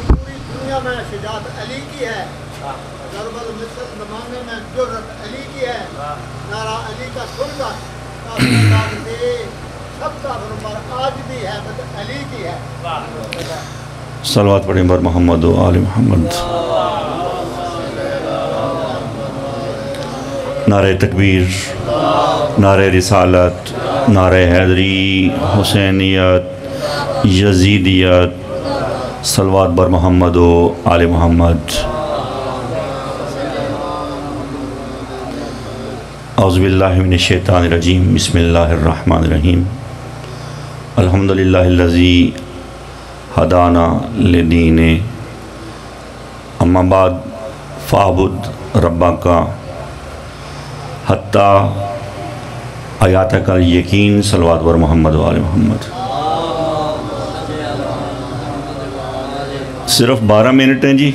पूरी दुनिया में शुजाअत अली की है, ज़रबल मिस्र ज़माने में जुर्रत अली की है, नारा अली का सुनकर सबका बरबर आज भी है, बस अली की है। सलवात पढ़ें बर मोहम्मद व आले मोहम्मद। नारे तकबीर, नारे रिसालत, नारे हैदरी, हुसैनियत, यजीदियत, सलवात बर मोहम्मद व आले मोहम्मद। औज़ुबिल्लाहि मिनश्शैतानिर्रजीम, बिस्मिल्लाहिर्रहमानिर्रहीम। अल्हम्दुलिल्लाहिल्लज़ी हदाना लिदीने, अम्मा बाद फ़अबुद रब्बका हत्ता आयातकल यकीन। सलवात बर मोहम्मद व आले मोहम्मद। सिर्फ 12 मिनट हैं जी,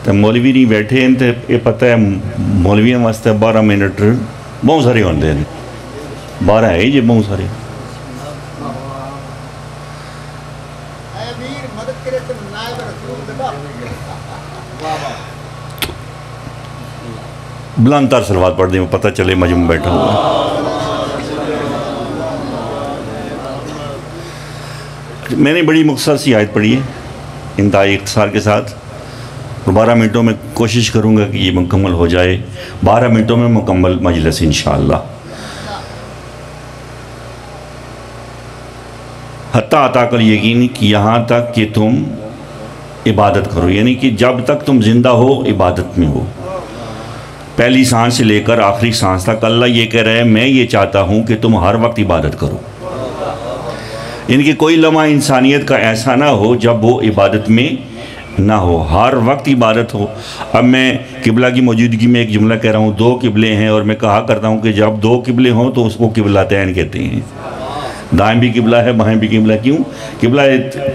तो मौलवी नहीं बैठे हैं, तो ये पता है मौलवियों वास्ते 12 मिनट बहुत सारे होंगे हैं। 12 है जी बहुत सारे। बुलंदतर सलवात पढ़ दें, पता चले मजमू बैठा हुआ। मैंने बड़ी मुख्तसर सी आयत पढ़ी है इंतहाई इख्तिसार के साथ, और 12 मिनटों में कोशिश करूँगा कि ये मुकम्मल हो जाए। 12 मिनटों में मुकम्मल मजलिस इंशाअल्लाह। हत्ता अताकल यकीन, कि यहाँ तक कि तुम इबादत करो, यानी कि जब तक तुम ज़िंदा हो इबादत में हो। पहली सांस से लेकर आखिरी सांस तक अल्लाह ये कह रहा है मैं ये चाहता हूँ कि तुम हर वक्त इबादत करो, यानी कि कोई लम्हा इंसानियत का ऐसा ना हो जब वो इबादत में ना हो, हर वक्त इबादत हो। अब मैं किबला की मौजूदगी में एक जुमला कह रहा हूँ, 2 किबले हैं, और मैं कहा करता हूँ कि जब 2 किबले हों तो उसको किबलातैन कहते हैं। दाएं भी किबला है, बाएं भी किबला। क्यों किबला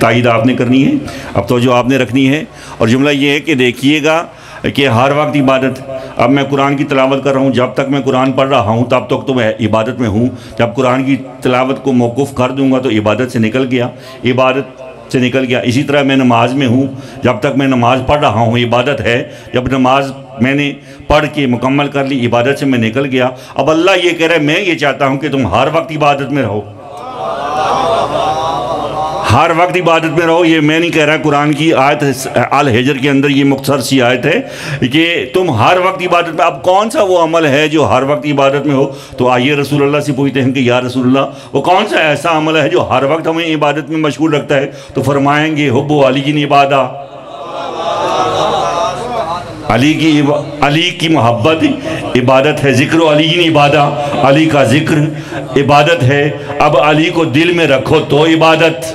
तायद आपने करनी है, अब तो जो आपने रखनी है। और जुमला ये है कि देखिएगा कि हर वक्त इबादत। अब मैं कुरान की तिलावत कर रहा हूँ, जब तक मैं कुरान पढ़ रहा हूँ तब तक तो मैं इबादत में हूँ। जब कुरान की तिलावत को मौकूफ़ कर दूँगा तो इबादत से निकल गया, इबादत से निकल गया। इसी तरह मैं नमाज में हूँ, जब तक मैं नमाज़ पढ़ रहा हूँ इबादत है, जब नमाज मैंने पढ़ के मुकम्मल कर ली इबादत से मैं निकल गया। अब अल्लाह ये कह रहा है मैं ये चाहता हूँ कि तुम हर वक्त इबादत में रहो, हर वक्त इबादत में रहो। ये मैं नहीं कह रहा, कुरान की आयत अल हिजर के अंदर ये मुख्तसर सी आयत है कि तुम हर वक्त इबादत में। अब कौन सा वो अमल है जो हर वक्त इबादत में हो? तो आइए रसूल अल्लाह से पूछते हैं कि या रसूल अल्लाह वो कौन सा ऐसा अमल है जो हर वक्त हमें इबादत में मशगूल रखता है? तो फरमाएंगे हुब्बु अली की इबादा, अली की मोहब्बत इबादत है। ज़िक्र अली की इबादा, अली का ज़िक्र इबादत है। अब अली को दिल में रखो तो इबादत,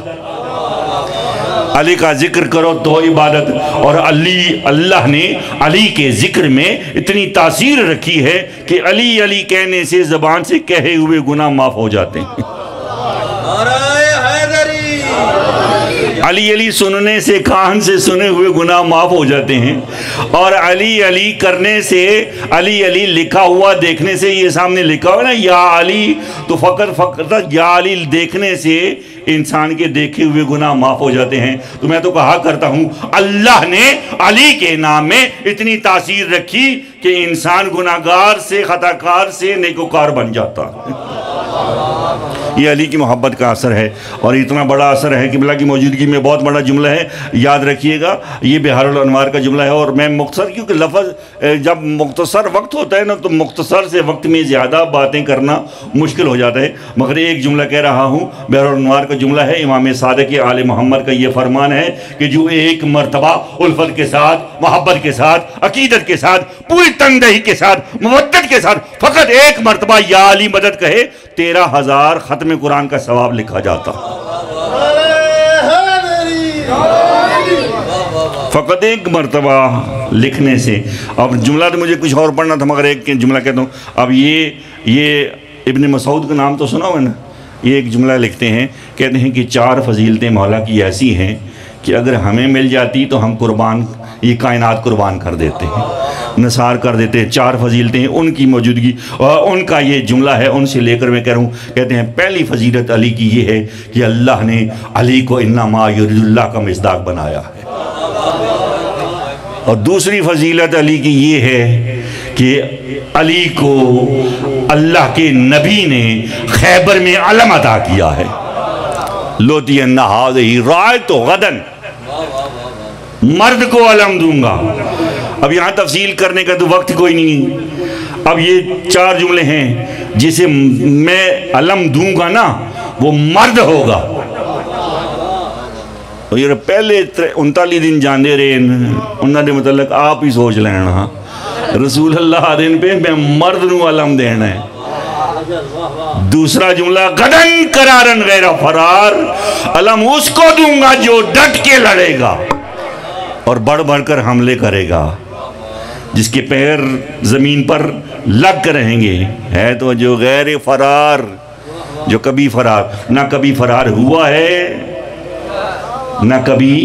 अली का जिक्र करो तो इबादत। और अल्लाह ने अली के ज़िक्र में इतनी तासीर रखी है कि अली अली कहने से ज़बान से कहे हुए गुनाह माफ़ हो जाते हैं। अली अली सुनने से, कान से सुने हुए गुनाह माफ़ हो जाते हैं। और अली अली करने से, अली अली लिखा हुआ देखने से, ये सामने लिखा हुआ ना या अली, तो फ़कत या अली देखने से इंसान के देखे हुए गुनाह माफ़ हो जाते हैं। तो मैं तो कहा करता हूँ अल्लाह ने अली के नाम में इतनी तासीर रखी कि इंसान गुनाहगार से, खताकार से नेकोकार बन जाता है। ये अली की मोहब्बत का असर है, और इतना बड़ा असर है कि किबला की मौजूदगी में बहुत बड़ा जुमला है, याद रखिएगा। ये बिहारुल अनवार का जुमला है। और मैं मुख्तसर, क्योंकि लफ्ज़ जब मुख्तसर वक्त होता है ना तो मुख्तसर से वक्त में ज़्यादा बातें करना मुश्किल हो जाता है, मगर एक जुमला कह रहा हूँ। बिहारुल अनवार का जुमला है, इमाम सादिक़ आले मोहम्मद का ये फरमान है कि जो एक मरतबा उल्फत के साथ, मोहब्बत के साथ, अकीदत के साथ, पूरी तंगदही के साथ, मुवद्दत के साथ फ़कत एक मरतबा या अली मदद कहे, 13,000 ख़त्म कुरान का सवाब लिखा जाता। फ़कत एक मरतबा लिखने से। अब जुमला तो मुझे कुछ और पढ़ना था, मगर एक जुमला कहता हूँ। अब ये इब्न मसूद का नाम तो सुना हो ना, ये एक जुमला लिखते हैं, कहते हैं कि 4 फजीलतें मौला की ऐसी हैं कि अगर हमें मिल जाती तो हम कुर्बान, ये कायनात कुर्बान कर देते हैं। नसार कर देते हैं। 4 फजीलतें उनकी मौजूदगी और उनका ये जुमला है, उनसे लेकर मैं कह रहा हूँ। कहते हैं पहली फजीलत अली की ये है कि अल्लाह ने अली को इन्नमा युरिदुल्लाह का मिस्दाक बनाया है। और दूसरी फजीलत अली की ये है कि अली को अल्लाह के नबी ने खैबर में अलम अता किया है। लोती ही राय तो गदन, मर्द को अलम दूंगा। अब यहाँ तफसील करने का तो वक्त कोई नहीं। अब ये 4 जुमले हैं, जिसे मैं अलम दूंगा ना वो मर्द होगा। तो ये पहले 39 दिन जाने रहे उन्होंने मतलब आप ही सोच लेना रसूल अल्लाह दिन पे मैं मर्द नू अलम देना है। दूसरा जुमला गदन करारन गैर फरार, अलम उसको दूंगा जो डट के लड़ेगा और बढ़ बढ़कर हमले करेगा, जिसके पैर जमीन पर लग कर रहेंगे। है तो जो गैर फरार, जो कभी फरार ना कभी फरार हुआ है ना कभी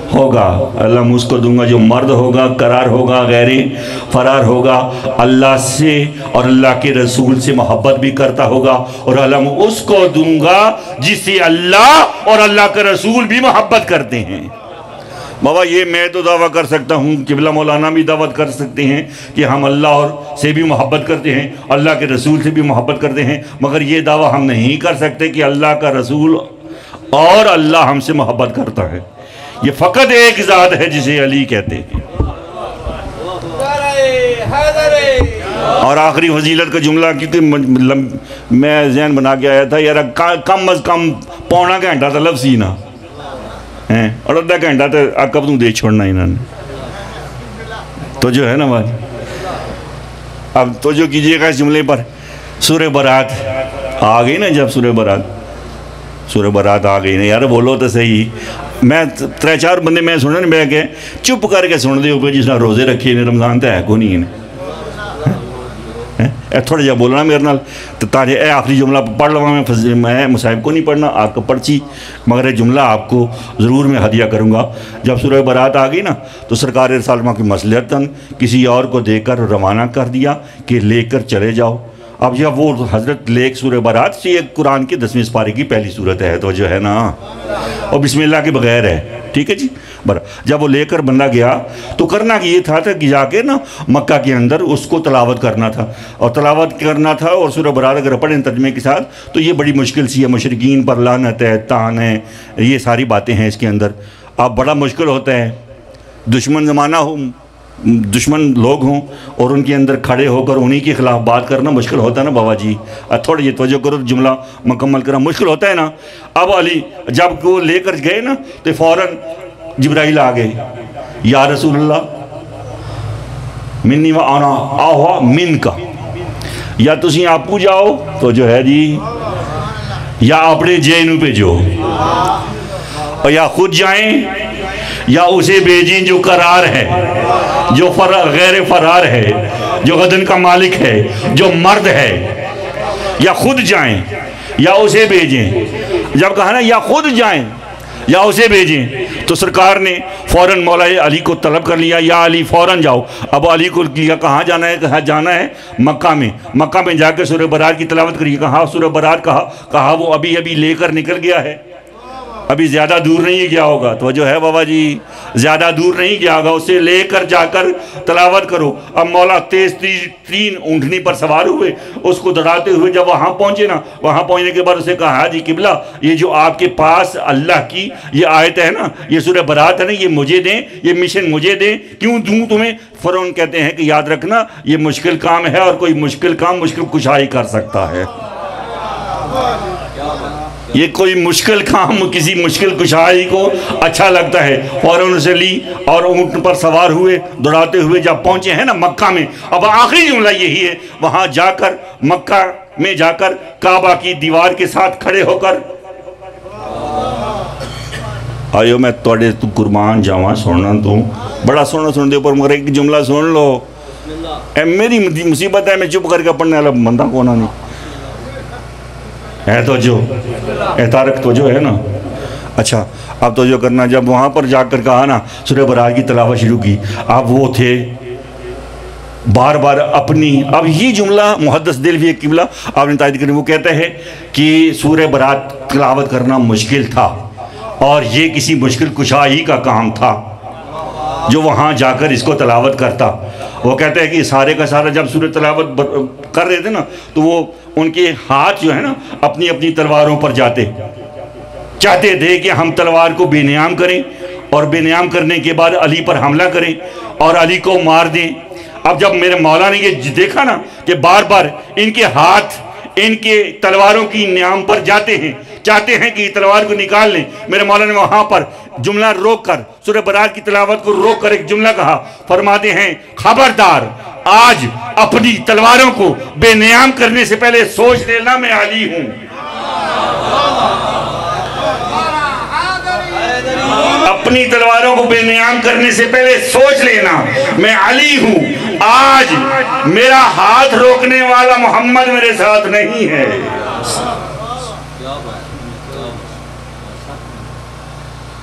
होगा। अल्लाह उसको दूंगा जो मर्द होगा, करार होगा, गैर फरार होगा, अल्लाह से और अल्लाह के रसूल से मोहब्बत भी करता होगा। और अल्लाह उसको दूंगा जिससे अल्लाह और अल्लाह के रसूल भी मोहब्बत करते हैं। बाबा ये मैं तो दावा कर सकता हूँ, किबला मौलाना भी दावत कर सकते हैं कि हम अल्लाह और से भी मोहब्बत करते हैं, अल्लाह के रसूल से भी मोहब्बत करते हैं, मगर ये दावा हम नहीं कर सकते कि अल्लाह का रसूल और अल्लाह हमसे मोहब्बत करता है। ये फ़कत एक ज़ात है जिसे अली कहते हैं। और आखिरी फजीलत का जुमला, क्योंकि मैं ज़हन बना के आया था यार, कम अज़ कम पौना घंटा तो लफ्ज़ ही ना हैं और आधा घंटा तो कब तू दे छोड़ना इन्होंने। तो जो है ना भाई, अब तो जो कीजिएगा इस जुमले पर। सूरह बरात आ गई ना, जब सूरह बरात आ गई ना यार, बोलो तो सही। मैं 3-4 बंदे मैं सुने मैं के चुप करके सुन दे पे जिसने रोज़े रखे ने, रमज़ान तो है को नहीं है थोड़ा जहा बोलना मेरे नाल तो ताजे ए आखिरी जुमला पढ़ लवा। मैं मुसाहिब को नहीं पढ़ना, आपको पर्ची, मगर ये जुमला आपको ज़रूर मैं हदिया करूँगा। जब सूरह बरात आ गई ना तो सरकार रसालमा की मसलहतन किसी और को देकर रवाना कर दिया कि लेकर चले जाओ। अब जब वो हज़रत लेक सूरह बरात से एक कुरान के 10वें पारे की पहली सूरत है, तो जो है ना और बिस्मिल्लाह के बगैर है, ठीक है जी। जब वो लेकर बंदा गया तो करना ये था कि जाके ना मक्का के अंदर उसको तलावत करना था और और सूरह बरात अगर पढ़ें तर्जमे के साथ तो ये बड़ी मुश्किल सी है। मुशरिकीन पर लानत है, तान है, ये सारी बातें हैं इसके अंदर। अब बड़ा मुश्किल होता है, दुश्मन ज़माना हो, दुश्मन लोग हों और उनके अंदर खड़े होकर उन्हीं के ख़िलाफ़ बात करना मुश्किल होता है ना बाबा जी। थोड़ा ये तवज्जो करो, जुमला मुकम्मल करना मुश्किल होता है ना। अब अली जब वो लेकर गए ना तो फ़ौरन जिब्राइल आ गए, या रसूलल्लाह मिन्नी व आना आवा मिन का, या तुसी आपू जाओ तो जो है जी, या अपने जैनू भेजो, और या खुद जाएं या उसे भेजें जो करार है, जो गैर फरार है, जो गदन का मालिक है, जो मर्द है। या खुद जाएं या उसे भेजें। जब कहा ना या खुद जाएं या उसे भेजें तो सरकार ने फ़ौरन मौला अली को तलब कर लिया, या अली फ़ौरन जाओ। अब अली को लिया कहाँ जाना है, कहाँ जाना है, मक्का में जाकर सूरह बरात की तलावत करिए। कहाँ सूरह बरात कहा वो अभी अभी लेकर निकल गया है, अभी ज़्यादा दूर नहीं गया होगा। तो जो है बाबा जी ज़्यादा दूर नहीं गया होगा, उसे लेकर जाकर तलावत करो। अब मौला तेज़ तीन ऊँटनी पर सवार हुए, उसको दौड़ाते हुए जब वहाँ पहुँचे ना, वहाँ पहुँचने के बाद उसे कहा जी किबला, ये जो आपके पास अल्लाह की ये आयत है ना, ये सूरह बरात है ना, ये मुझे दें, ये मिशन मुझे दें। क्यों दूँ तुम्हें? फ़िरौन कहते हैं कि याद रखना ये मुश्किल काम है और कोई मुश्किल काम मुश्किल कुशा ही कर सकता है। ये कोई मुश्किल काम किसी मुश्किल कुशाई को अच्छा लगता है। फ़ौरन उसे ली और ऊँट पर सवार हुए, दौड़ाते हुए जब पहुँचे हैं ना मक्का में। अब आखिरी जुमला यही है, वहाँ जाकर मक्का में जाकर काबा की दीवार के साथ खड़े होकर आयो मैं तोड़े तू कुर्बान जावा सुनना, तू बड़ा सोना सुन दे पर मगर एक जुमला सुन लो। ए मेरी मुसीबत है, मैं चुप करके पढ़ने वाला बंदा कौन नहीं है। तो जो एतारक तो जो है ना, अच्छा अब तो जो करना, जब वहाँ पर जाकर कहा ना सूरह बरात की तलावत शुरू की, अब वो थे बार बार अपनी, अब ये जुमला मुहद्दिस दिलवी किबला आपने तायद करी, वो कहते हैं कि सूरह बरात तिलावत करना मुश्किल था और ये किसी मुश्किल कुशाई का काम था जो वहाँ जाकर इसको तलावत करता। वो कहते हैं कि सारे का सारा जब सूरह तलावत कर रहे थे ना, तो वो उनके हाथ जो है ना अपनी अपनी तलवारों पर जाते, चाहते थे कि हम तलवार को बेनियाम करें और बेनियाम करने के बाद अली पर हमला करें और अली को मार दें। अब जब मेरे मौला ने ये देखा ना कि बार बार इनके हाथ इनके तलवारों की नियाम पर जाते हैं, चाहते हैं कि तलवार को निकाल लें, मेरे मौला ने वहां पर जुमला रोक कर, सूरह बरात की तिलावत को रोक कर एक जुमला कहा, फरमाते हैं खबरदार, आज अपनी तलवारों को बेनियाम करने से पहले सोच लेना मैं अली हूं। अपनी तलवारों को बेनियाम करने से पहले सोच लेना मैं अली हूं। आज मेरा हाथ रोकने वाला मोहम्मद मेरे साथ नहीं है।